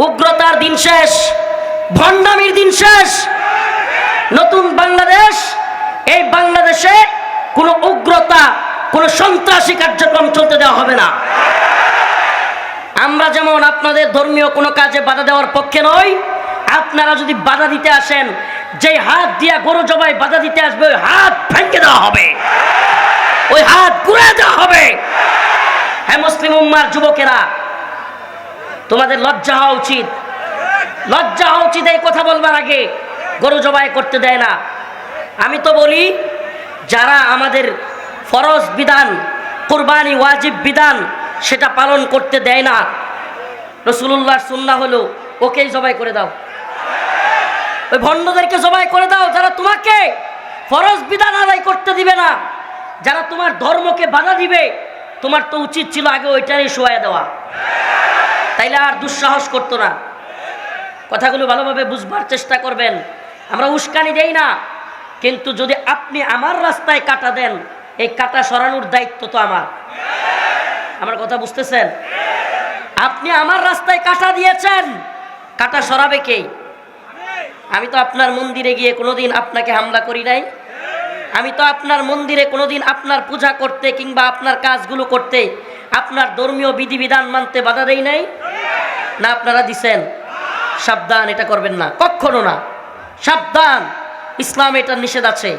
উগ্রতার দিন শেষ, ভণ্ডামির দিন শেষ। নতুন বাংলাদেশ, এই বাংলাদেশে কোনো উগ্রতা, কোনো সন্ত্রাসী কার্যক্রম চলতে দেওয়া হবে না। আমরা যেমন আপনাদের ধর্মীয় কোনো কাজে বাধা দেওয়ার পক্ষে নই, আপনারা যদি বাধা দিতে আসেন, যে হাত দিয়া গরু জবাই বাধা দিতে আসবে ওই হাত ভেঙে দেওয়া হবে, ওই হাত গুঁড়ে দেওয়া হবে। হ্যাঁ মুসলিম উম্মার যুবকেরা, তোমাদের লজ্জা হওয়া উচিত, লজ্জা হওয়া উচিত এই কথা বলবার আগে। গরু জবাই করতে দেয় না। আমি তো বলি, যারা আমাদের ফরজ বিধান, কুরবানি ওয়াজিব বিধান, সেটা পালন করতে দেয় না, রাসূলুল্লাহর সুন্নাহ হলো ওকেই জবাই করে দাও, ওই ভণ্ডদেরকে জবাই করে দাও যারা তোমাকে ফরজ বিধান আদায় করতে দিবে না, যারা তোমার ধর্মকে বাধা দিবে। তোমার তো উচিত ছিল আগে ওইটারই শোয়া দেওয়া, তাইলে আর দুঃসাহস করতো না। কথাগুলো ভালোভাবে বুঝবার চেষ্টা করবেন। আমরা উস্কানি দেই না, কিন্তু যদি আপনি আমার রাস্তায় কাটা দেন, এই কাটা সরানোর দায়িত্ব তো আমার। আমার কথা বুঝতেছেন? আপনি আমার রাস্তায় কাটা দিয়েছেন, কাটা সরাবে কে? আমি তো আপনার মন্দিরে গিয়ে কোনোদিন আপনাকে হামলা করি নাই। আমি তো আপনার মন্দিরে কোনোদিন আপনার পূজা করতে কিংবা আপনার কাজগুলো করতে, আপনার ধর্মীয় বিধিবিধান মানতে বাধা দেই নাই না? আপনারা দিছেন। সাবধান, এটা করবেন না, কখনো না। সাবধান, ইসলামে এটা নিষেধ আছে।